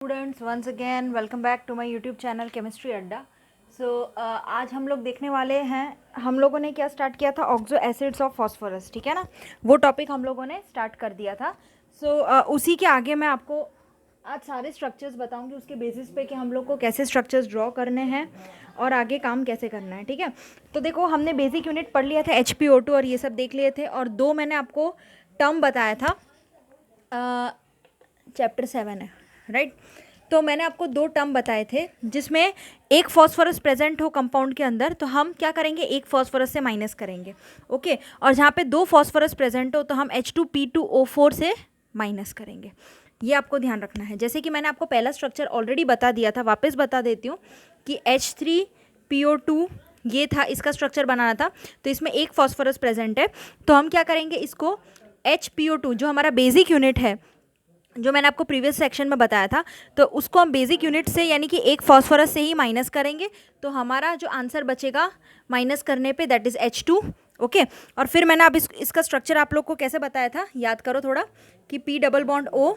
Students once again welcome back to my YouTube channel chemistry Adda. आज हम लोग देखने वाले हैं, हम लोगों ने क्या स्टार्ट किया था, ऑक्सो एसिड्स ऑफ फास्फोरस, ठीक है ना। वो टॉपिक हम लोगों ने स्टार्ट कर दिया था। उसी के आगे मैं आपको आज सारे स्ट्रक्चर्स बताऊंगी उसके बेसिस पे कि हम लोग को कैसे स्ट्रक्चर्स ड्रॉ करने हैं और आगे काम कैसे करना है, ठीक है। तो देखो, हमने बेसिक यूनिट पढ़ लिया था, HPO2 और ये सब देख लिए थे, और दो मैंने आपको टर्म बताया था, चैप्टर 7 है राइट। तो मैंने आपको दो टर्म बताए थे जिसमें एक फॉस्फोरस प्रेजेंट हो कंपाउंड के अंदर, तो हम क्या करेंगे, एक फॉस्फोरस से माइनस करेंगे, ओके। और जहाँ पे दो फॉस्फोरस प्रेजेंट हो तो हम H2P2O4 से माइनस करेंगे। ये आपको ध्यान रखना है। जैसे कि मैंने आपको पहला स्ट्रक्चर ऑलरेडी बता दिया था, वापस बता देती हूँ कि H3PO2 ये था, इसका स्ट्रक्चर बनाना था। तो इसमें एक फॉस्फोरस प्रेजेंट है, तो हम क्या करेंगे, इसको HPO2 जो हमारा बेसिक यूनिट है, जो मैंने आपको प्रीवियस सेक्शन में बताया था, तो उसको हम बेसिक यूनिट से यानी कि एक फॉस्फोरस से ही माइनस करेंगे। तो हमारा जो आंसर बचेगा माइनस करने पे, दैट इज़ H2, ओके। और फिर मैंने अब इसका स्ट्रक्चर आप लोग को कैसे बताया था, याद करो थोड़ा, कि P double bond O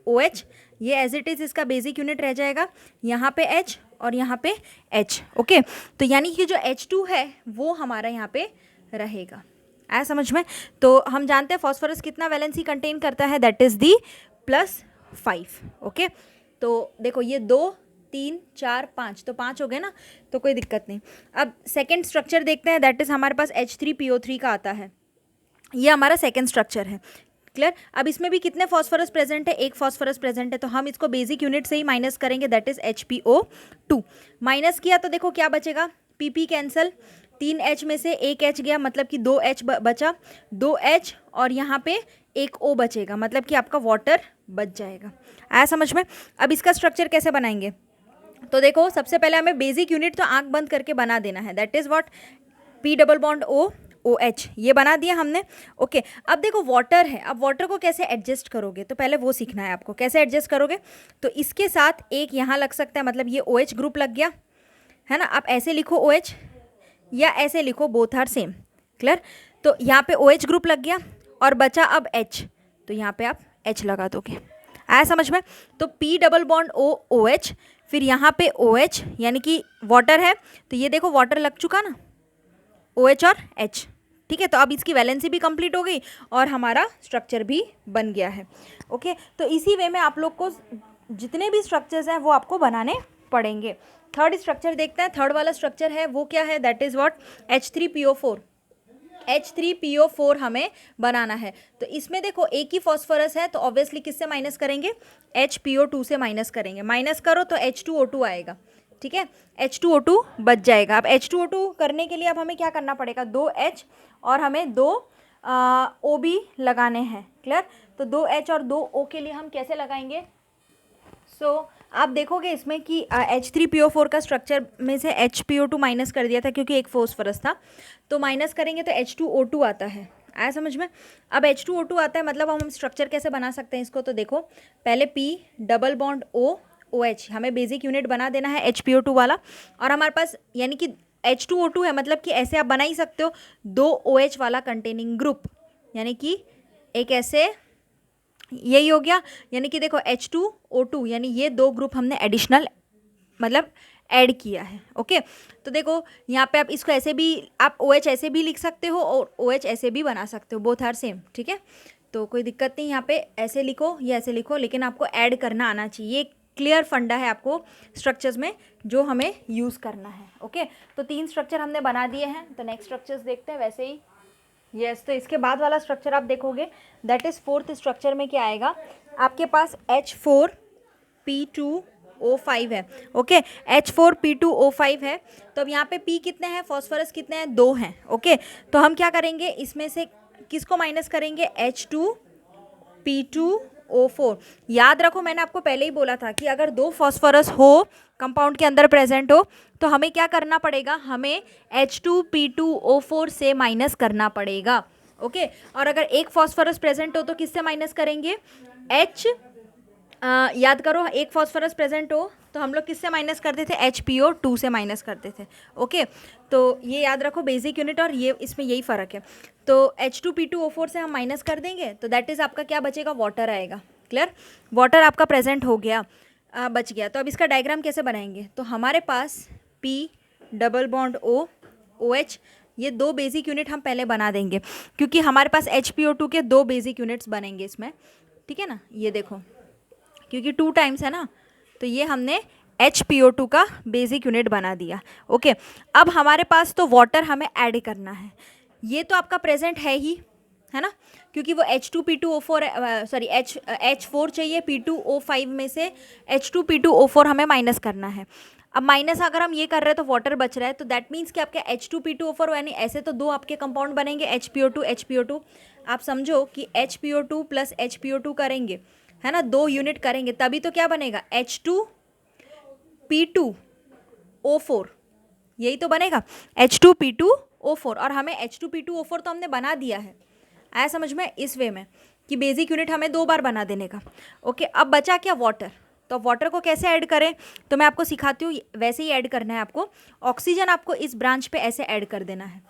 OH, ये एज इट इज़ इसका बेसिक यूनिट रह जाएगा, यहाँ पे H और यहाँ पे H, ओके। तो यानी कि जो H2 है वो हमारा यहाँ पे रहेगा। आया समझ में। तो हम जानते हैं फॉस्फोरस कितना वैलेंसी कंटेन करता है, दैट इज़ दी +5, ओके। तो देखो, ये 2 3 4 5, तो 5 हो गए ना, तो कोई दिक्कत नहीं। अब सेकेंड स्ट्रक्चर देखते हैं, दैट इज़ हमारे पास H3PO3 का आता है। ये हमारा सेकेंड स्ट्रक्चर है, क्लियर। अब इसमें भी कितने फॉस्फोरस प्रेजेंट है, एक फॉस्फोरस प्रेजेंट है, तो हम इसको बेसिक यूनिट से ही माइनस करेंगे, दैट इज HPO2। माइनस किया तो देखो क्या बचेगा, PP कैंसल, 3H में से एक H गया, मतलब कि 2H बचा, 2H और यहाँ पे एक O बचेगा, मतलब कि आपका वाटर बच जाएगा। आया समझ में। अब इसका स्ट्रक्चर कैसे बनाएंगे, तो देखो, सबसे पहले हमें बेसिक यूनिट तो आंख बंद करके बना देना है, that is what, P double bond O OH, ये बना दिया हमने, ओके। अब देखो वाटर है, अब वाटर को कैसे एडजस्ट करोगे, तो पहले वो सीखना है आपको, कैसे एडजस्ट करोगे। तो इसके साथ एक यहाँ लग सकता है, मतलब ये OH ग्रुप लग गया है ना। आप ऐसे लिखो OH या ऐसे लिखो, बोथ आर सेम, क्लियर। तो यहाँ पे OH ग्रुप लग गया और बचा अब H, तो यहाँ पे आप H लगा दोगे। आया समझ में। तो P double bond O OH, फिर यहाँ पे OH यानी कि वाटर है, तो ये देखो वाटर लग चुका ना, OH और H, ठीक है। तो अब इसकी वैलेंसी भी कंप्लीट हो गई और हमारा स्ट्रक्चर भी बन गया है, ओके। तो इसी वे में आप लोग को जितने भी स्ट्रक्चर्स हैं वो आपको बनाने पड़ेंगे। थर्ड स्ट्रक्चर देखते हैं, थर्ड वाला स्ट्रक्चर है वो क्या है, that is what, H3PO4। H3PO4 हमें बनाना है। तो इसमें देखो एक ही फॉस्फोरस है, तो ऑब्वियसली किससे माइनस करेंगे, HPO2 से माइनस करेंगे। माइनस करो तो H2O2 आएगा, ठीक है, H2O2 बच जाएगा। अब H2O2 करने के लिए अब हमें क्या करना पड़ेगा, 2H और हमें 2 O भी लगाने हैं, क्लियर। तो 2H और 2O के लिए हम कैसे लगाएंगे, आप देखोगे इसमें कि H3PO4 का स्ट्रक्चर में से HPO2 माइनस कर दिया था क्योंकि एक फॉस्फोरस था, तो माइनस करेंगे तो H2O2 आता है। आया समझ में। अब H2O2 आता है, मतलब हम स्ट्रक्चर कैसे बना सकते हैं इसको, तो देखो, पहले P double bond O OH, हमें बेसिक यूनिट बना देना है HPO2 वाला, और हमारे पास यानी कि H2O2 है, मतलब कि ऐसे आप बना ही सकते हो, 2 OH वाला कंटेनिंग ग्रुप, यानी कि एक ऐसे, यही हो गया। यानी कि देखो H2O2 यानी ये दो ग्रुप हमने एडिशनल मतलब ऐड किया है, ओके। तो देखो यहाँ पे आप इसको ऐसे भी, आप OH ऐसे भी लिख सकते हो और OH ऐसे भी बना सकते हो, बोथ आर सेम, ठीक है। तो कोई दिक्कत नहीं, यहाँ पे ऐसे लिखो या ऐसे लिखो, लेकिन आपको ऐड करना आना चाहिए। ये क्लियर फंडा है आपको स्ट्रक्चर्स में जो हमें यूज़ करना है, ओके। तो 3 स्ट्रक्चर हमने बना दिए हैं, तो नेक्स्ट स्ट्रक्चर्स देखते हैं वैसे ही। यस, तो इसके बाद वाला स्ट्रक्चर आप देखोगे, दैट इज़ फोर्थ स्ट्रक्चर में क्या आएगा, आपके पास H4P2O5 है, ओके। H4P2O5 है। तो अब यहाँ पे P कितने हैं, फॉस्फोरस कितने हैं, 2 हैं, ओके। तो हम क्या करेंगे, इसमें से किसको माइनस करेंगे, H2P2O4। याद रखो, मैंने आपको पहले ही बोला था कि अगर 2 फॉस्फोरस हो कंपाउंड के अंदर प्रेजेंट हो तो हमें क्या करना पड़ेगा, हमें H2P2O4 से माइनस करना पड़ेगा, ओके। और अगर एक फॉस्फोरस प्रेजेंट हो तो किससे माइनस करेंगे, याद करो, एक फॉस्फोरस प्रेजेंट हो तो हम लोग किससे माइनस करते थे, HPO2 से माइनस करते थे, ओके। तो ये याद रखो, बेसिक यूनिट और ये इसमें यही फ़र्क है। तो H2P2O4 से हम माइनस कर देंगे, तो दैट इज़ आपका क्या बचेगा, वाटर आएगा, क्लियर। वाटर आपका प्रेजेंट हो गया। बच गया। तो अब इसका डायग्राम कैसे बनाएंगे, तो हमारे पास P double bond O OH, ये 2 बेसिक यूनिट हम पहले बना देंगे क्योंकि हमारे पास HPO2 के 2 बेसिक यूनिट्स बनेंगे इसमें, ठीक है ना। ये देखो क्योंकि 2 टाइम्स है ना, तो ये हमने HPO2 का बेसिक यूनिट बना दिया। ओके, अब हमारे पास तो वाटर हमें ऐड करना है। ये तो आपका प्रेजेंट है ही, है ना, क्योंकि वो H2P2O4 सॉरी H4 चाहिए, P2O5 में से H2P2O4 हमें माइनस करना है। अब माइनस अगर हम ये कर रहे हैं तो वाटर बच रहा है, तो दैट मीन्स कि आपके H2P2O4 यानी ऐसे तो 2 आपके कंपाउंड बनेंगे HPO2 HPO2। आप समझो कि HPO2 प्लस HPO2 करेंगे, है ना, 2 यूनिट करेंगे तभी तो क्या बनेगा H2P2O4, यही तो बनेगा H2P2O4। और हमें H2P2O4 तो हमने बना दिया है, आया समझ में, इस वे में कि बेसिक यूनिट हमें 2 बार बना देने का। ओके, अब बचा क्या, वाटर। तो वाटर को कैसे ऐड करें, तो मैं आपको सिखाती हूँ, वैसे ही ऐड करना है आपको। ऑक्सीजन आपको इस ब्रांच पे ऐसे ऐड कर देना है,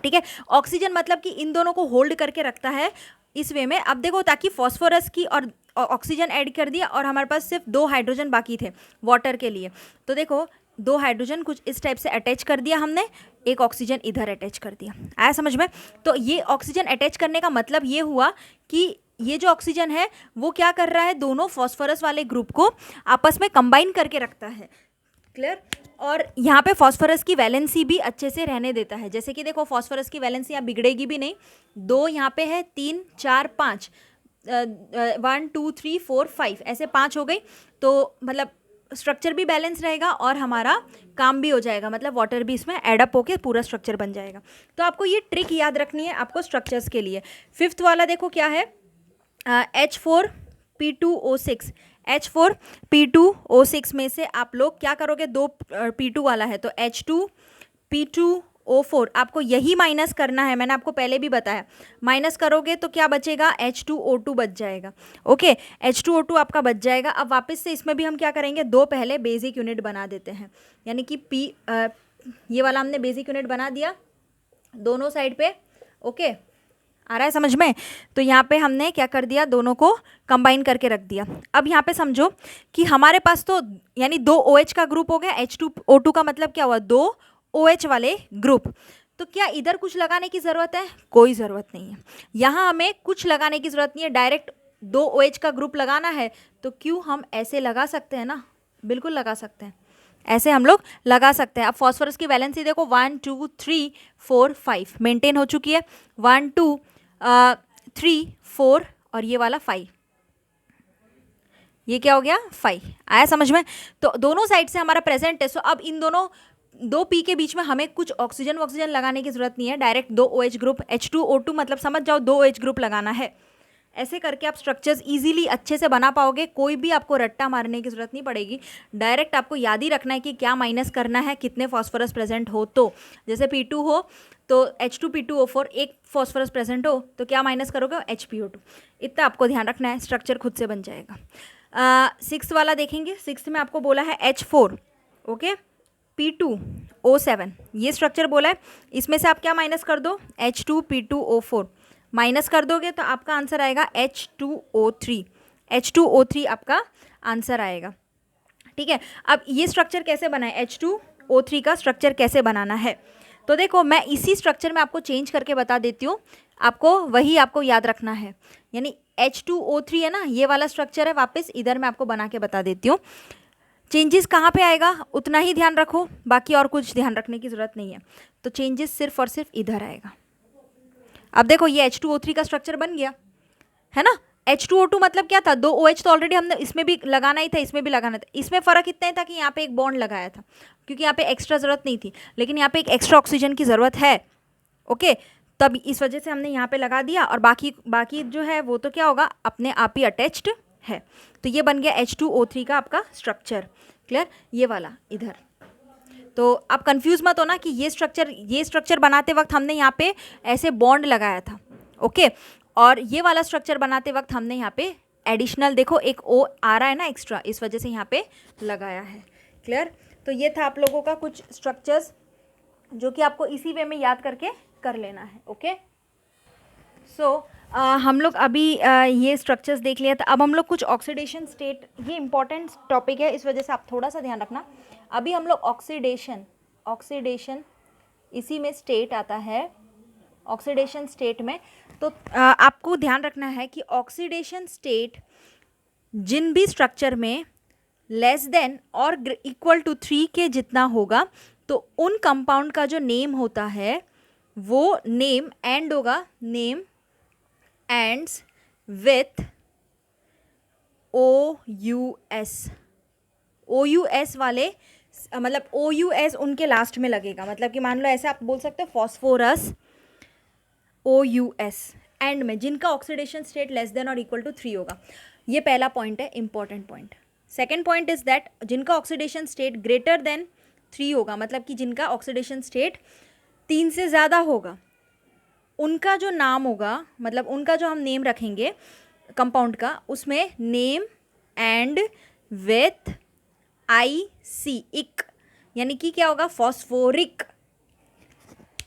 ठीक है। ऑक्सीजन मतलब कि इन दोनों को होल्ड करके रखता है इस वे में। अब देखो, ताकि फॉस्फोरस की और ऑक्सीजन ऐड कर दिया और हमारे पास सिर्फ 2 हाइड्रोजन बाकी थे वाटर के लिए। तो देखो 2 हाइड्रोजन कुछ इस टाइप से अटैच कर दिया हमने, एक ऑक्सीजन इधर अटैच कर दिया, आया समझ में। तो ये ऑक्सीजन अटैच करने का मतलब ये हुआ कि ये जो ऑक्सीजन है वो क्या कर रहा है, दोनों फॉस्फोरस वाले ग्रुप को आपस में कंबाइन करके रखता है, क्लियर। और यहाँ पे फॉस्फोरस की वैलेंसी भी अच्छे से रहने देता है। जैसे कि देखो फॉस्फोरस की वैलेंसी यहाँ बिगड़ेगी भी नहीं, 2 यहाँ पे है, 3 4 5 1 2 3 4 5 ऐसे 5 हो गई, तो मतलब स्ट्रक्चर भी बैलेंस रहेगा और हमारा काम भी हो जाएगा, मतलब वाटर भी इसमें एडअप होके पूरा स्ट्रक्चर बन जाएगा। तो आपको ये ट्रिक याद रखनी है आपको स्ट्रक्चर्स के लिए। 5th वाला देखो क्या है, H4P2O6। H4P2O6 में से आप लोग क्या करोगे, 2 P2 वाला है तो H2P2O4 आपको यही माइनस करना है, मैंने आपको पहले भी बताया। माइनस करोगे तो क्या बचेगा, H2O2 बच जाएगा। ओके, H2O2 आपका बच जाएगा। अब वापस से इसमें भी हम क्या करेंगे, 2 पहले बेसिक यूनिट बना देते हैं, यानी कि ये वाला हमने बेसिक यूनिट बना दिया दोनों साइड पे। ओके, आ रहा है समझ में। तो यहाँ पे हमने क्या कर दिया, दोनों को कंबाइन करके रख दिया। अब यहाँ पे समझो कि हमारे पास तो यानी 2 OH का ग्रुप हो गया, H2O2 का मतलब क्या हुआ, 2 OH वाले ग्रुप। तो क्या इधर कुछ लगाने की ज़रूरत है, कोई ज़रूरत नहीं है। यहाँ हमें कुछ लगाने की ज़रूरत नहीं है, डायरेक्ट 2 OH का ग्रुप लगाना है तो क्यों हम ऐसे लगा सकते हैं ना, बिल्कुल लगा सकते हैं, ऐसे हम लोग लगा सकते हैं। अब फॉस्फोरस की वैलेंसी देखो 1 2 3 4 5 मेंटेन हो चुकी है, 1 2 3 4 और ये वाला 5, ये क्या हो गया 5, आया समझ में। तो दोनों साइड से हमारा प्रेजेंट है। सो अब इन दोनों 2 P के बीच में हमें कुछ ऑक्सीजन लगाने की जरूरत नहीं है, डायरेक्ट 2 OH ग्रुप H2O2 मतलब समझ जाओ 2 OH ग्रुप लगाना है। ऐसे करके आप स्ट्रक्चर्स इजीली अच्छे से बना पाओगे, कोई भी आपको रट्टा मारने की जरूरत नहीं पड़ेगी। डायरेक्ट आपको याद ही रखना है कि क्या माइनस करना है, कितने फॉस्फोरस प्रेजेंट हो। तो जैसे P2 हो तो H2P2O4, एक फॉस्फोरस प्रेजेंट हो तो क्या माइनस करोगे, HPO2। इतना आपको ध्यान रखना है, स्ट्रक्चर खुद से बन जाएगा। 6th वाला देखेंगे। 6th में आपको बोला है H4 ओके P2O7, ये स्ट्रक्चर बोला है। इसमें से आप क्या माइनस कर दो, H2P2O4 माइनस कर दोगे तो आपका आंसर आएगा H2O3। H2O3 आपका आंसर आएगा, ठीक है। अब ये स्ट्रक्चर कैसे बनाए, H2O3 का स्ट्रक्चर कैसे बनाना है, तो देखो मैं इसी स्ट्रक्चर में आपको चेंज करके बता देती हूँ, आपको वही आपको याद रखना है। यानी H2O3 है ना, ये वाला स्ट्रक्चर है, वापस इधर मैं आपको बना के बता देती हूँ। चेंजेस कहाँ पे आएगा उतना ही ध्यान रखो, बाकी और कुछ ध्यान रखने की ज़रूरत नहीं है। तो चेंजेस सिर्फ और सिर्फ इधर आएगा। अब देखो ये H2O3 का स्ट्रक्चर बन गया है ना। H2O2 मतलब क्या था, 2 OH तो ऑलरेडी हमने इसमें भी लगाना ही था, इसमें भी लगाना था। इसमें फ़र्क इतना ही था कि यहाँ पे एक बॉन्ड लगाया था, क्योंकि यहाँ पे एक्स्ट्रा ज़रूरत नहीं थी, लेकिन यहाँ पे एक एक्स्ट्रा ऑक्सीजन की ज़रूरत है। ओके, तब इस वजह से हमने यहाँ पे लगा दिया, और बाकी जो है वो तो क्या होगा, अपने आप ही अटैच्ड है। तो ये बन गया H2O3 का आपका स्ट्रक्चर, क्लियर। ये वाला इधर, तो आप कंफ्यूज मत होना कि ये स्ट्रक्चर बनाते वक्त हमने यहाँ पे ऐसे बॉन्ड लगाया था, ओके। और ये वाला स्ट्रक्चर बनाते वक्त हमने यहाँ पे एडिशनल, देखो एक O आ रहा है ना एक्स्ट्रा, इस वजह से यहाँ पे लगाया है, क्लियर। तो ये था आप लोगों का कुछ स्ट्रक्चर्स जो कि आपको इसी वे में याद करके कर लेना है, ओके। हम लोग अभी ये स्ट्रक्चर्स देख लिया था। अब हम लोग कुछ ऑक्सीडेशन स्टेट, ये इंपॉर्टेंट टॉपिक है, इस वजह से आप थोड़ा सा ध्यान रखना। अभी हम लोग ऑक्सीडेशन इसी में स्टेट आता है, ऑक्सीडेशन स्टेट में। तो आपको ध्यान रखना है कि ऑक्सीडेशन स्टेट जिन भी स्ट्रक्चर में लेस देन और इक्वल टू 3 के जितना होगा, तो उन कंपाउंड का जो नेम होता है वो नेम एंड होगा, नेम एंड्स विथ OUS वाले, मतलब OUS उनके लास्ट में लगेगा। मतलब कि मान लो ऐसे आप बोल सकते हो फॉस्फोरस OUS एंड में, जिनका ऑक्सीडेशन स्टेट लेस देन और इक्वल टू 3 होगा। ये पहला पॉइंट है, important point. Second point is that जिनका ऑक्सीडेशन स्टेट ग्रेटर देन 3 होगा, मतलब कि जिनका ऑक्सीडेशन स्टेट 3 से ज़्यादा होगा, उनका जो नाम होगा, मतलब उनका जो हम नेम रखेंगे कंपाउंड का, उसमें नेम एंड विथ IC, इक, यानी कि क्या होगा, फॉस्फोरिक,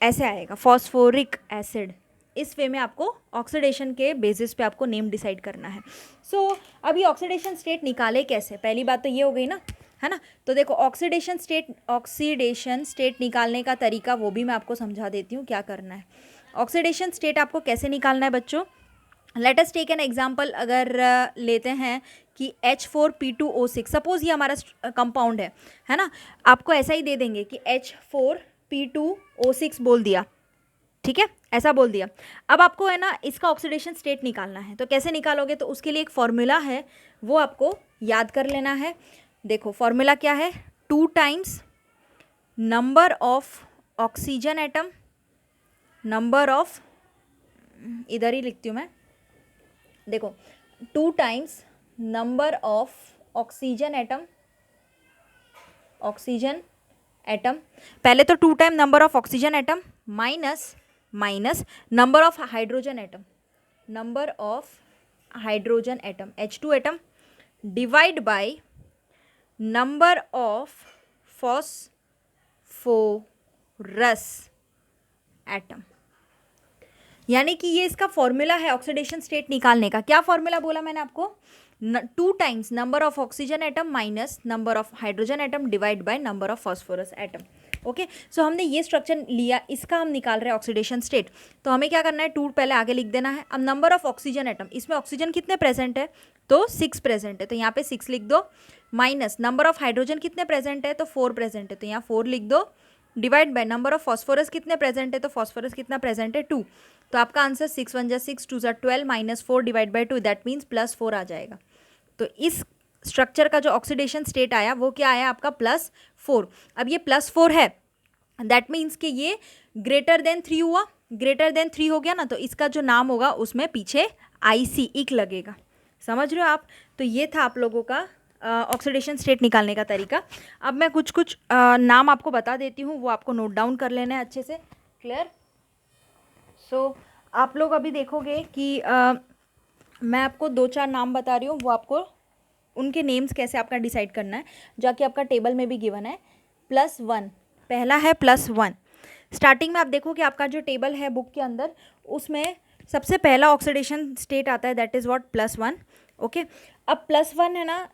ऐसे आएगा, फॉस्फोरिक एसिड। इस वे में आपको ऑक्सीडेशन के बेसिस पे आपको नेम डिसाइड करना है। अभी ऑक्सीडेशन स्टेट निकाले कैसे, पहली बात तो ये हो गई ना, है ना। तो देखो ऑक्सीडेशन स्टेट निकालने का तरीका वो भी मैं आपको समझा देती हूँ क्या करना है। ऑक्सीडेशन स्टेट आपको कैसे निकालना है बच्चों, let us take an example. अगर लेते हैं कि H4P2O6, सपोज ये हमारा कंपाउंड है ना। आपको ऐसा ही दे देंगे कि H4P2O6 बोल दिया, ठीक है, ऐसा बोल दिया। अब आपको है ना इसका ऑक्सीडेशन स्टेट निकालना है, तो कैसे निकालोगे, तो उसके लिए एक फॉर्मूला है, वो आपको याद कर लेना है। देखो फॉर्मूला क्या है, 2 times number of oxygen atom, number of, इधर ही लिखती हूँ मैं, देखो 2 times number of oxygen atom, पहले तो 2 time number of oxygen atom minus number of hydrogen atom H2 atom divide by number of phosphorus atom. यानी कि ये इसका फॉर्मूला है ऑक्सीडेशन स्टेट निकालने का। क्या फॉर्मूला बोला मैंने आपको, 2 times number of oxygen atom minus number of hydrogen atom divide by number of phosphorus atom. Okay, so हमने ये स्ट्रक्चर लिया, इसका हम निकाल रहे हैं ऑक्सीडेशन स्टेट। तो हमें क्या करना है, 2 पहले आगे लिख देना है। अब नंबर ऑफ ऑक्सीजन एटम, इसमें ऑक्सीजन कितने प्रेजेंट है, तो 6 प्रेजेंट है, तो यहाँ पे 6 लिख दो, माइनस नंबर ऑफ हाइड्रोजन कितने प्रेजेंट है, तो 4 प्रेजेंट है, तो यहाँ 4 लिख दो, divide by number of phosphorus कितने प्रेजेंट है, तो फॉस्फोरस कितना प्रेजेंट है, 2। तो आपका answer 6 1 6 2 12 minus 4 divide by 2, that means +4 आ जाएगा। तो इस स्ट्रक्चर का जो ऑक्सीडेशन स्टेट आया वो क्या आया आपका, +4। अब ये +4 है, दैट मीन्स कि ये ग्रेटर देन 3 हुआ, ग्रेटर देन 3 हो गया ना, तो इसका जो नाम होगा उसमें पीछे IC, इक लगेगा। समझ रहे हो आप। तो ये था आप लोगों का ऑक्सीडेशन स्टेट निकालने का तरीका। अब मैं कुछ नाम आपको बता देती हूँ, वो आपको नोट डाउन कर लेना है अच्छे से, क्लियर। आप लोग अभी देखोगे कि मैं आपको 2-4 नाम बता रही हूँ, वो आपको उनके नेम्स कैसे आपका डिसाइड करना है, जाके आपका टेबल में भी गिवन है। +1, पहला है +1। स्टार्टिंग में आप देखो कि आपका जो टेबल है बुक के अंदर, उसमें सबसे पहला ऑक्सीडेशन स्टेट आता है, दैट इज़ व्हाट, +1। ओके, अब +1 है ना,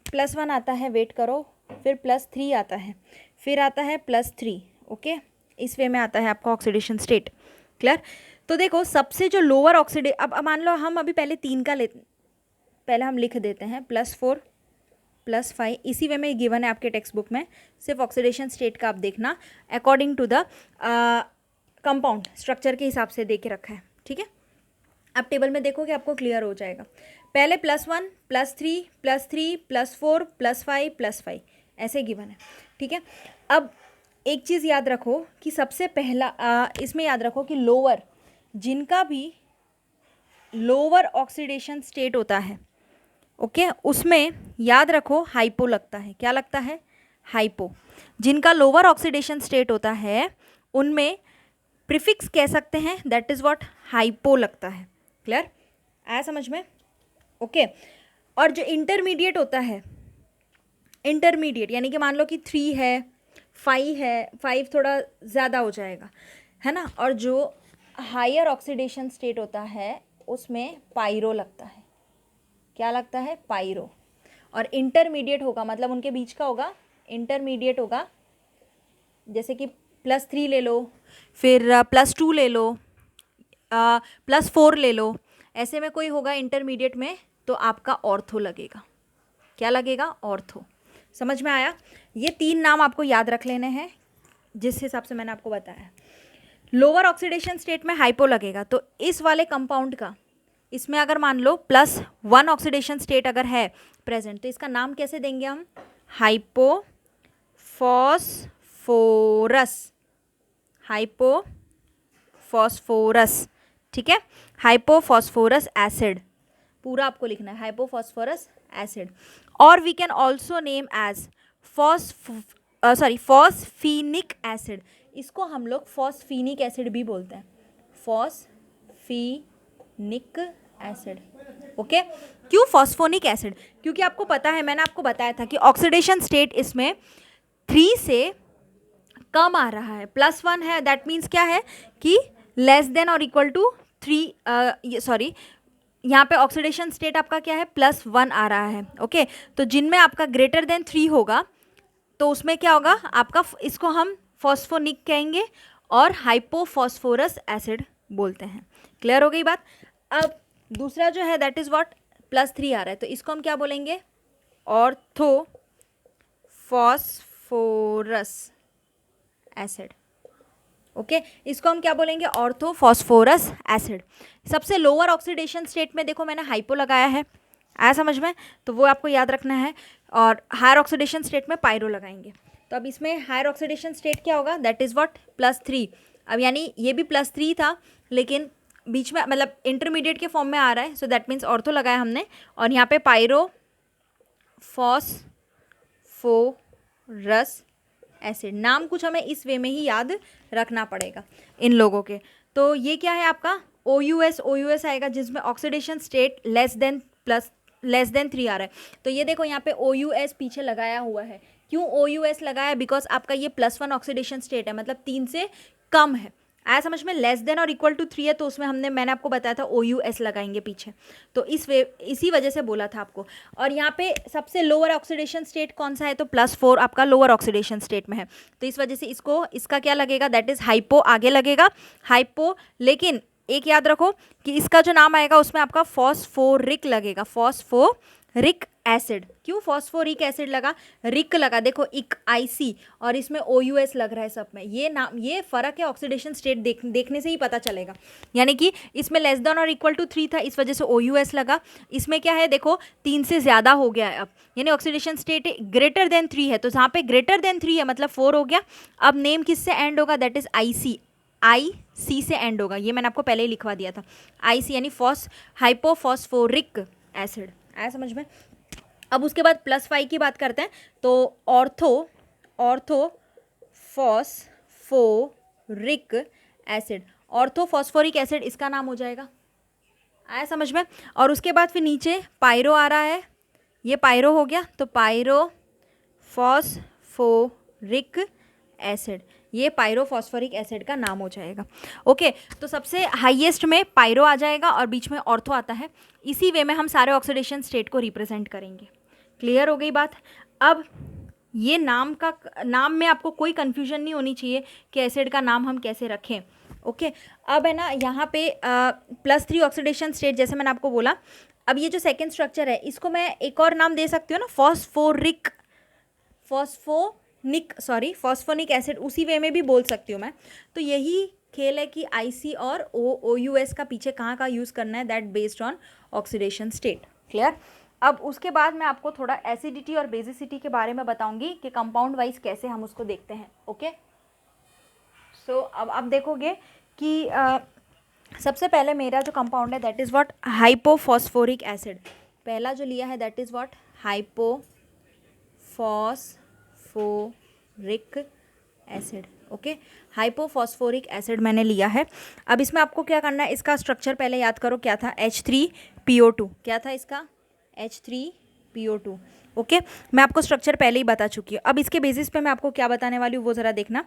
+1 आता है, वेट करो, फिर +3 आता है, फिर आता है +3। ओके, इस वे में आता है आपका ऑक्सीडेशन स्टेट, क्लियर। तो देखो सबसे जो लोअर अब मान लो हम अभी पहले 3 का पहले हम लिख देते हैं, +4 +5, इसी वे में गिवन है आपके टेक्स्ट बुक में। सिर्फ ऑक्सीडेशन स्टेट का आप देखना, according to the compound structure के हिसाब से दे के रखा है, ठीक है। आप टेबल में देखोगे आपको क्लियर हो जाएगा। पहले +1 +3 +3 +4 +5 +5 ऐसे गिवन है, ठीक है। अब एक चीज़ याद रखो कि सबसे पहला इसमें याद रखो कि लोअर, जिनका भी लोअर ऑक्सीडेशन स्टेट होता है, ओके, उसमें याद रखो हाइपो लगता है। क्या लगता है, हाइपो। जिनका लोअर ऑक्सीडेशन स्टेट होता है उनमें प्रीफिक्स कह सकते हैं, दैट इज़ व्हाट, हाइपो लगता है। क्लियर, आया समझ में। ओके, और जो इंटरमीडिएट होता है, इंटरमीडिएट यानी कि मान लो कि 3 है, 5 है, 5 थोड़ा ज़्यादा हो जाएगा, है ना, और जो हायर ऑक्सीडेशन स्टेट होता है उसमें पायरो लगता है। क्या लगता है? पायरो। और इंटरमीडिएट होगा, मतलब उनके बीच का होगा इंटरमीडिएट होगा, जैसे कि +3 ले लो, फिर +2 ले लो, +4 ले लो, ऐसे में कोई होगा इंटरमीडिएट में तो आपका ऑर्थो लगेगा। क्या लगेगा? ऑर्थो। समझ में आया? ये 3 नाम आपको याद रख लेने हैं जिस हिसाब से मैंने आपको बताया। लोअर ऑक्सीडेशन स्टेट में हाइपो लगेगा, तो इस वाले कंपाउंड का, इसमें अगर मान लो +1 ऑक्सीडेशन स्टेट अगर है प्रेजेंट, तो इसका नाम कैसे देंगे हम? हाइपोफॉस्फोरस। हाइपोफॉस्फोरस, ठीक है, हाइपोफॉस्फोरस एसिड, पूरा आपको लिखना है हाइपोफॉस्फोरस एसिड। और we can also name as phosphinic acid. इसको हम लोग फॉस्फीनिक एसिड भी बोलते हैं, फॉस्फीनिक एसिड। ओके, क्यों फॉस्फोनिक एसिड? क्योंकि आपको पता है, मैंने आपको बताया था कि ऑक्सीडेशन स्टेट इसमें 3 से कम आ रहा है, +1 है, दैट मीन्स क्या है कि लेस देन और इक्वल टू 3, सॉरी यहाँ पे ऑक्सीडेशन स्टेट आपका क्या है? +1 आ रहा है। ओके, तो जिनमें आपका ग्रेटर देन 3 होगा तो उसमें क्या होगा आपका, इसको हम फॉस्फोनिक कहेंगे और हाइपोफॉस्फोरस एसिड बोलते हैं। क्लियर हो गई बात? अब दूसरा जो है दैट इज व्हाट, +3 आ रहा है, तो इसको हम क्या बोलेंगे? Orthophosphorous acid. ओके, इसको हम क्या बोलेंगे? Orthophosphorous acid. सबसे लोअर ऑक्सीडेशन स्टेट में देखो मैंने हाइपो लगाया है, आया समझ में? तो वो आपको याद रखना है। और हायर ऑक्सीडेशन स्टेट में पायरो लगाएंगे। तो अब इसमें हायर ऑक्सीडेशन स्टेट क्या होगा? That is what, +3। अब यानी ये भी +3 था, लेकिन बीच में मतलब इंटरमीडिएट के फॉर्म में आ रहा है, सो दैट मीन्स ऑर्थो लगाया हमने। और यहाँ पे पायरो फॉस्फोरस एसिड। नाम कुछ हमें इस वे में ही याद रखना पड़ेगा इन लोगों के। तो ये क्या है आपका? OUS आएगा जिसमें ऑक्सीडेशन स्टेट लेस देन 3 आ रहा है। तो ये देखो यहाँ पे OUS पीछे लगाया हुआ है। क्यों OUS लगाया? बिकॉज आपका ये +1 ऑक्सीडेशन स्टेट है, मतलब 3 से कम है। आया समझ में? लेस देन और इक्वल टू 3 है तो उसमें मैंने आपको बताया था OUS लगाएंगे पीछे, तो इसी वजह से बोला था आपको। और यहाँ पे सबसे लोअर ऑक्सीडेशन स्टेट कौन सा है? तो +4 आपका लोअर ऑक्सीडेशन स्टेट में है, तो इस वजह से इसका क्या लगेगा? दैट इज हाइपो आगे लगेगा, हाइपो। लेकिन एक याद रखो कि इसका जो नाम आएगा उसमें आपका फॉस्फोरिक लगेगा, फॉस्फोरिक एसिड। क्यों फॉस्फोरिक एसिड लगा? रिक लगा, देखो इक IC, और इसमें OUS लग रहा है सब में। ये नाम, ये फर्क है ऑक्सीडेशन स्टेट देखने से ही पता चलेगा। यानी कि इसमें लेस देन और इक्वल टू 3 था, इस वजह से OUS लगा। इसमें क्या है? देखो 3 से ज़्यादा हो गया है अब, यानी ऑक्सीडेशन स्टेट ग्रेटर देन 3 है, तो जहाँ पे ग्रेटर देन 3 है मतलब 4 हो गया। अब नेम किससे एंड होगा? दैट इज IC से एंड होगा, ये मैंने आपको पहले ही लिखवा दिया था। IC यानी हाइपोफॉस्फोरिक एसिड। आया समझ में? अब उसके बाद +5 की बात करते हैं, तो ऑर्थोफॉस्फोरिक एसिड। ऑर्थोफॉस्फोरिक एसिड इसका नाम हो जाएगा। आया समझ में? और उसके बाद फिर नीचे पायरो आ रहा है, ये पायरो हो गया, तो पायरोफॉस्फोरिक एसिड, ये पायरोफॉस्फोरिक एसिड का नाम हो जाएगा। ओके, तो सबसे हाईएस्ट में पायरो आ जाएगा और बीच में ऑर्थो आता है। इसी वे में हम सारे ऑक्सीडेशन स्टेट को रिप्रेजेंट करेंगे। क्लियर हो गई बात? अब ये नाम में आपको कोई कन्फ्यूजन नहीं होनी चाहिए कि एसिड का नाम हम कैसे रखें। ओके, अब है ना यहाँ पे +3 ऑक्सीडेशन स्टेट, जैसे मैंने आपको बोला। अब ये जो सेकेंड स्ट्रक्चर है इसको मैं एक और नाम दे सकती हूँ ना, फॉस्फोनिक एसिड, उसी वे में भी बोल सकती हूँ मैं। तो यही खेल है कि IC और OUS का पीछे कहाँ का यूज़ करना है, that based on oxidation state. Clear? अब उसके बाद मैं आपको थोड़ा एसिडिटी और बेसिसिटी के बारे में बताऊंगी कि कंपाउंड वाइज कैसे हम उसको देखते हैं। ओके, सो अब आप देखोगे कि सबसे पहले मेरा जो कंपाउंड है that is what, hypophosphoric acid. पहला जो लिया है that is what, hypophosphoric acid. Okay, hypophosphoric acid मैंने लिया है। अब इसमें आपको क्या करना है, इसका स्ट्रक्चर पहले याद करो क्या था, H3PO2। क्या था इसका? H3PO2। ओके, मैं आपको स्ट्रक्चर पहले ही बता चुकी हूँ। अब इसके बेसिस पे मैं आपको क्या बताने वाली हूँ वो ज़रा देखना।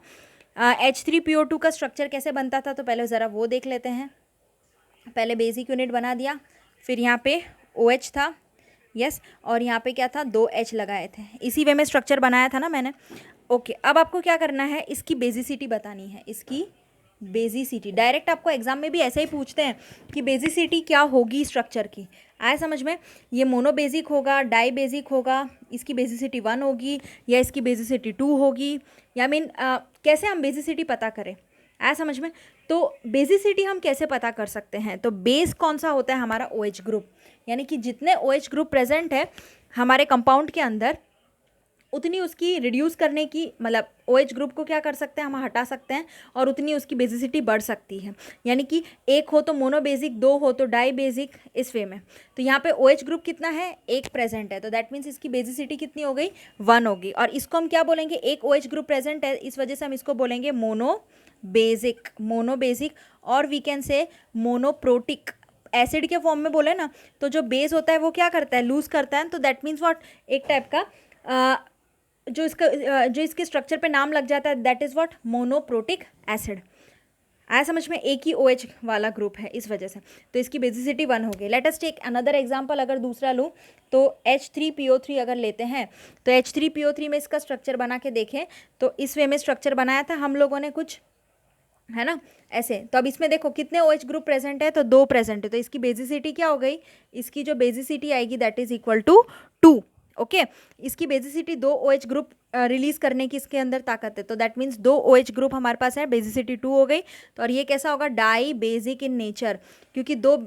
H3PO2 का स्ट्रक्चर कैसे बनता था, तो पहले ज़रा वो देख लेते हैं। पहले बेसिक यूनिट बना दिया, फिर यहाँ पे OH था, यस, और यहाँ पे क्या था, 2 H लगाए थे। इसी वे में स्ट्रक्चर बनाया था ना मैंने। ओके, अब आपको क्या करना है, इसकी बेसिसिटी बतानी है, इसकी बेसिसिटी। डायरेक्ट आपको एग्जाम में भी ऐसे ही पूछते हैं कि बेसिसिटी क्या होगी स्ट्रक्चर की, आया समझ में। ये मोनोबेसिक होगा, डाई बेसिक होगा, इसकी बेसिसिटी 1 होगी या इसकी बेसिसिटी 2 होगी, या मीन कैसे हम बेसिसिटी पता करें, आया समझ में। तो बेसिसिटी हम कैसे पता कर सकते हैं, तो बेस कौन सा होता है, हमारा OH ग्रुप, यानी कि जितने OH ग्रुप प्रेजेंट है हमारे कंपाउंड के अंदर उतनी उसकी रिड्यूस करने की, मतलब OH ग्रुप को क्या कर सकते हैं हम, हटा सकते हैं, और उतनी उसकी बेसिसिटी बढ़ सकती है। यानी कि एक हो तो मोनोबेसिक, 2 हो तो डाई बेसिक, इस वे में। तो यहाँ पे OH ग्रुप कितना है, 1 प्रेजेंट है, तो दैट मीन्स इसकी बेसिसिटी कितनी हो गई, 1 होगी। और इसको हम क्या बोलेंगे, एक OH ग्रुप प्रेजेंट है, इस वजह से हम इसको बोलेंगे मोनोबेसिक, और we can say monoprotic. Acid के फॉर्म में बोले ना, तो जो बेस होता है वो क्या करता है, लूज करता है, तो दैट मीन्स व्हाट, एक टाइप का जो इसके स्ट्रक्चर पे नाम लग जाता है, that is what, monoprotic acid. आया समझ में, एक ही OH वाला ग्रुप है, इस वजह से तो इसकी बेसिसिटी 1 हो गई। Let us take another example, अगर दूसरा लूँ तो H3PO3 अगर लेते हैं, तो H3PO3 में इसका स्ट्रक्चर बना के देखें, तो इस वे में स्ट्रक्चर बनाया था हम लोगों ने कुछ, है ना, ऐसे। तो अब इसमें देखो कितने OH ग्रुप प्रेजेंट है, तो 2 प्रेजेंट है, तो इसकी बेसिसिटी क्या हो गई, इसकी जो बेसिसिटी आएगी that is equal to 2। Okay, इसकी बेसिसिटी 2 OH ग्रुप रिलीज करने की इसके अंदर ताकत है, तो दैट मीन्स 2 OH ग्रुप हमारे पास है, बेसिसिटी 2 हो गई। तो और ये कैसा होगा, डाई बेसिक इन नेचर, क्योंकि दो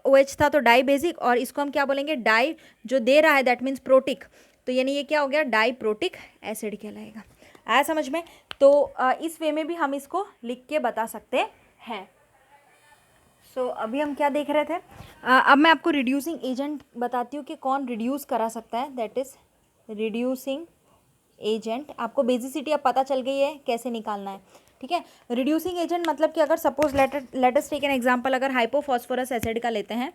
OH था तो डाई बेसिक, और इसको हम क्या बोलेंगे, डाई जो दे रहा है दैट मीन्स प्रोटिक, तो यानी ये क्या हो गया, डाई प्रोटिक एसिड कहलाएगा। आया समझ में। तो इस वे में भी हम इसको लिख के बता सकते हैं। सो अभी हम क्या देख रहे थे, अब मैं आपको रिड्यूसिंग एजेंट बताती हूँ कि कौन रिड्यूस करा सकता है, दैट इज़ रिड्यूसिंग एजेंट। आपको बेसिसिटी अब पता चल गई है कैसे निकालना है, ठीक है। रिड्यूसिंग एजेंट मतलब कि अगर suppose let us take an example, अगर हाइपोफॉस्फोरस एसिड का लेते हैं,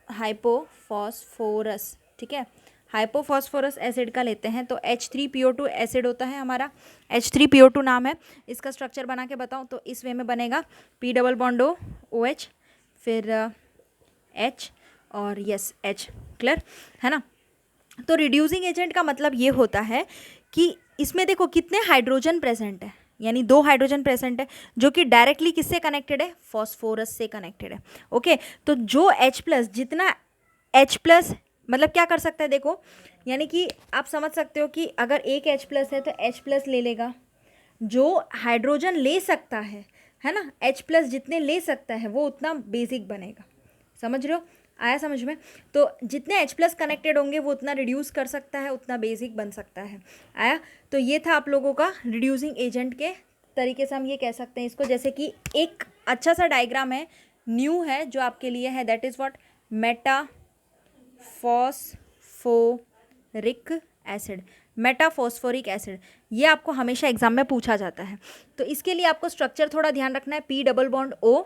हाइपोफॉस्फोरस, ठीक है, हाइपोफॉस्फोरस एसिड का लेते हैं, तो H3PO2 एसिड होता है हमारा, H3PO2 नाम है। इसका स्ट्रक्चर बना के बताऊँ तो इस वे में बनेगा, P double bond O OH, फिर H और यस H, क्लियर है ना। तो रिड्यूसिंग एजेंट का मतलब ये होता है कि इसमें देखो कितने हाइड्रोजन प्रेजेंट है, यानी 2 हाइड्रोजन प्रेजेंट है, जो कि डायरेक्टली किससे कनेक्टेड है, फॉस्फोरस से कनेक्टेड है। ओके, तो जो H+, जितना H+ मतलब क्या कर सकता है, देखो यानी कि आप समझ सकते हो कि अगर एक H+ है तो H+ ले लेगा, जो हाइड्रोजन ले सकता है ना, H+ जितने ले सकता है वो उतना बेसिक बनेगा, समझ रहे हो, आया समझ में। तो जितने H+ कनेक्टेड होंगे वो उतना रिड्यूस कर सकता है, उतना बेसिक बन सकता है, आया। तो ये था आप लोगों का रिड्यूसिंग एजेंट के तरीके से हम ये कह सकते हैं इसको, जैसे कि एक अच्छा सा डायग्राम है, न्यू है जो आपके लिए है, that is what, metaphosphoric acid, ये आपको हमेशा एग्जाम में पूछा जाता है। तो इसके लिए आपको स्ट्रक्चर थोड़ा ध्यान रखना है, P double bond O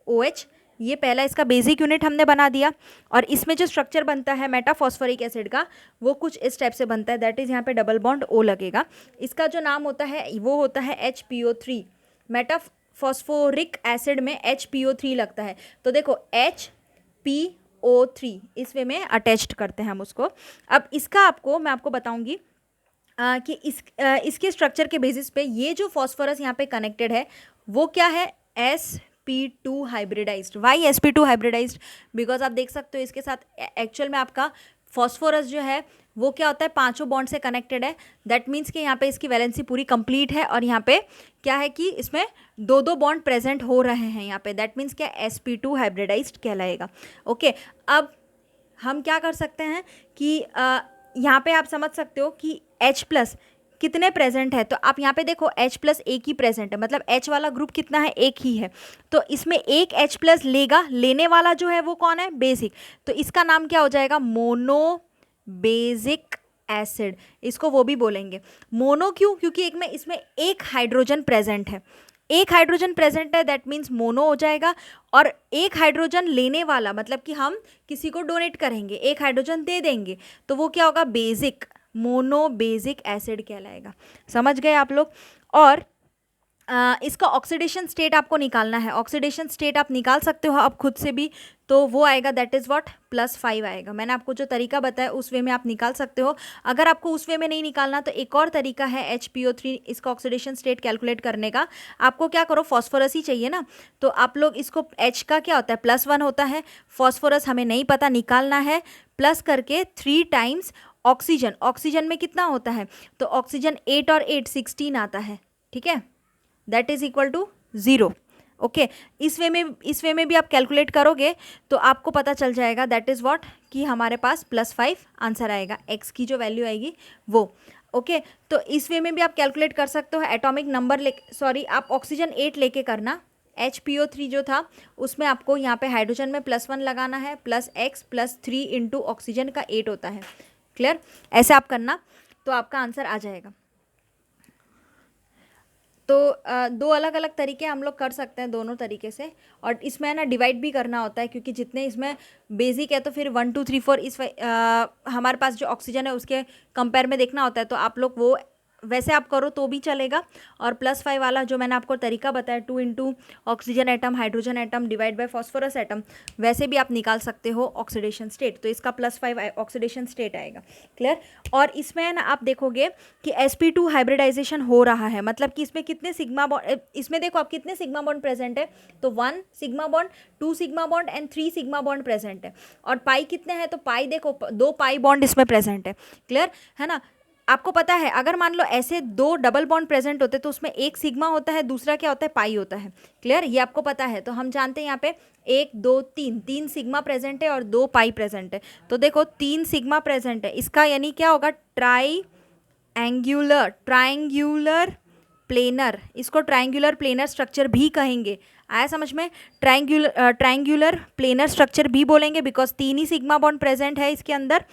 OH, ये पहला इसका बेसिक यूनिट हमने बना दिया, और इसमें जो स्ट्रक्चर बनता है मेटाफॉस्फोरिक एसिड का वो कुछ इस टाइप से बनता है, दैट इज़ यहाँ पे डबल बॉन्ड O लगेगा। इसका जो नाम होता है वो होता है HPO3, मेटाफॉस्फोरिक एसिड में HPO3 लगता है, तो देखो HPO3 इस वे में अटैच्ड करते हैं हम उसको। अब इसका आपको मैं आपको बताऊंगी कि इसके स्ट्रक्चर के बेसिस पे ये जो फॉस्फोरस यहाँ पे कनेक्टेड है वो क्या है, sp2 hybridised. Y sp2 hybridised, because आप देख सकते हो इसके साथ एक्चुअल में आपका फॉस्फोरस जो है वो क्या होता है, 5 बॉन्ड से कनेक्टेड है, दैट मीन्स कि यहाँ पे इसकी वैलेंसी पूरी कंप्लीट है, और यहाँ पे क्या है कि इसमें 2 बॉन्ड प्रेजेंट हो रहे हैं यहाँ पे, दैट मीन्स क्या, sp2 हाइब्रिडाइज्ड कहलाएगा। ओके, अब हम क्या कर सकते हैं कि यहाँ पे आप समझ सकते हो कि H+ कितने प्रेजेंट है, तो आप यहाँ पे देखो H+ एक ही प्रेजेंट है, मतलब H वाला ग्रुप कितना है, एक ही है, तो इसमें एक H+ लेगा, लेने वाला जो है वो कौन है, बेसिक, तो इसका नाम क्या हो जाएगा, मोनो बेसिक एसिड, इसको वो भी बोलेंगे मोनो। क्यों, क्योंकि एक में इसमें एक हाइड्रोजन प्रेजेंट है, एक हाइड्रोजन प्रेजेंट है, दैट मीन्स मोनो हो जाएगा। और एक हाइड्रोजन लेने वाला मतलब कि हम किसी को डोनेट करेंगे, एक हाइड्रोजन दे देंगे, तो वो क्या होगा, बेसिक, मोनोबेसिक एसिड कहलाएगा। समझ गए आप लोग। और इसका ऑक्सीडेशन स्टेट आपको निकालना है। ऑक्सीडेशन स्टेट आप निकाल सकते हो आप खुद से भी, तो वो आएगा दैट इज़ व्हाट +5 आएगा। मैंने आपको जो तरीका बताया उस वे में आप निकाल सकते हो। अगर आपको उस वे में नहीं निकालना तो एक और तरीका है HPO3 इसका ऑक्सीडेशन स्टेट कैलकुलेट करने का। आपको क्या करो, फॉस्फोरस ही चाहिए ना, तो आप लोग इसको H का क्या होता है +1 होता है, फॉस्फोरस हमें नहीं पता निकालना है, प्लस करके 3 टाइम्स ऑक्सीजन। ऑक्सीजन में कितना होता है, तो ऑक्सीजन 8 और 8 16 आता है, ठीक है, that is equal to 0। Okay, इस वे में भी आप कैलकुलेट करोगे तो आपको पता चल जाएगा दैट इज़ व्हाट कि हमारे पास +5 आंसर आएगा, x की जो वैल्यू आएगी वो। ओके, तो इस वे में भी आप कैलकुलेट कर सकते हो। एटॉमिक नंबर सॉरी आप ऑक्सीजन 8 लेके करना, HPO3 जो था उसमें आपको यहाँ पे हाइड्रोजन में +1 लगाना है, +x +3 इंटू ऑक्सीजन का 8 होता है। क्लियर, ऐसे आप करना तो आपका आंसर आ जाएगा। तो दो अलग अलग तरीके हम लोग कर सकते हैं दोनों तरीके से, और इसमें ना डिवाइड भी करना होता है क्योंकि जितने इसमें बेसिक है तो फिर 1 2 3 4 हमारे पास जो ऑक्सीजन है उसके कंपेयर में देखना होता है, तो आप लोग वो वैसे आप करो तो भी चलेगा। और +5 वाला जो मैंने आपको तरीका बताया 2 into oxygen atom hydrogen atom divide bye phosphorus atom, वैसे भी आप निकाल सकते हो ऑक्सीडेशन स्टेट, तो इसका +5 ऑक्सीडेशन स्टेट आएगा। क्लियर। और इसमें ना आप देखोगे कि sp2 हाइब्रिडाइजेशन हो रहा है, मतलब कि इसमें कितने सिग्मा बॉन्ड, इसमें देखो आप कितने सिग्मा बॉन्ड प्रेजेंट है, तो 1 sigma bond 2 sigma bond and 3 sigma bond present है। और पाई कितने हैं, तो पाई देखो 2 पाई बॉन्ड इसमें प्रेजेंट है। क्लियर है ना। आपको पता है अगर मान लो ऐसे 2 डबल बॉन्ड प्रेजेंट होते तो उसमें एक सिग्मा होता है, दूसरा क्या होता है, पाई होता है। क्लियर, ये आपको पता है। तो हम जानते हैं यहाँ पे 1 2 3 सिग्मा प्रेजेंट है और 2 पाई प्रेजेंट है। तो देखो 3 सिग्मा प्रेजेंट है, इसका यानी क्या होगा, ट्रायंगुलर प्लेनर, इसको ट्रायंगुलर प्लेनर स्ट्रक्चर भी कहेंगे। आया समझ में, ट्रायंगुलर प्लेनर स्ट्रक्चर भी बोलेंगे because 3 he sigma bond present है इसके अंदर।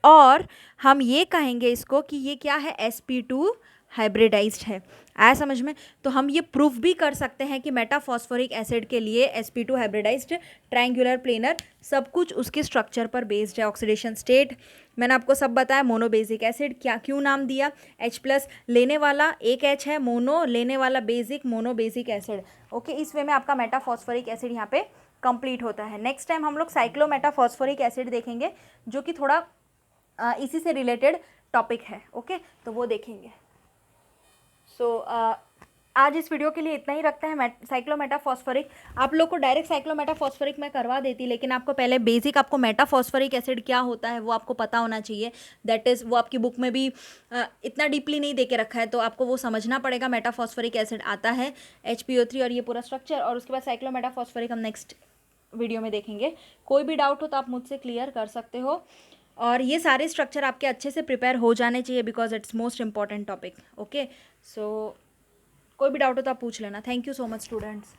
और हम ये कहेंगे इसको कि ये क्या है, sp2 हाइब्रिडाइज्ड है। आया समझ में। तो हम ये प्रूफ भी कर सकते हैं कि मेटाफॉस्फोरिक एसिड के लिए sp2 हाइब्रिडाइज्ड, ट्रायंगुलर प्लेनर, सब कुछ उसके स्ट्रक्चर पर बेस्ड है। ऑक्सीडेशन स्टेट मैंने आपको सब बताया। मोनोबेसिक एसिड क्या क्यों नाम दिया, H+ लेने वाला एक H है, मोनो लेने वाला बेसिक, मोनोबेसिक एसिड। ओके, इस वे में आपका मेटाफॉस्फोरिक एसिड यहाँ पे कंप्लीट होता है। नेक्स्ट टाइम हम लोग साइक्लोमेटाफॉस्फोरिक एसिड देखेंगे जो कि थोड़ा इसी से रिलेटेड टॉपिक है। ओके, तो वो देखेंगे। सो आज इस वीडियो के लिए इतना ही रखते हैं। साइक्लोमेटाफॉस्फोरिक आप लोग को डायरेक्ट साइक्लोमेटाफॉस्फोरिक मैं करवा देती, लेकिन आपको पहले बेसिक आपको मेटाफॉस्फोरिक एसिड क्या होता है वो आपको पता होना चाहिए। दैट इज़ वो आपकी बुक में भी इतना डीपली नहीं दे के रखा है, तो आपको वो समझना पड़ेगा। मेटाफॉस्फोरिक एसिड आता है HPO3 और ये पूरा स्ट्रक्चर, और उसके बाद साइक्लोमेटाफॉस्फोरिक हम नेक्स्ट वीडियो में देखेंगे। कोई भी डाउट हो तो आप मुझसे क्लियर कर सकते हो, और ये सारे स्ट्रक्चर आपके अच्छे से प्रिपेयर हो जाने चाहिए because it's most important topic. Okay, so कोई भी डाउट हो तो आप पूछ लेना। Thank you so much students.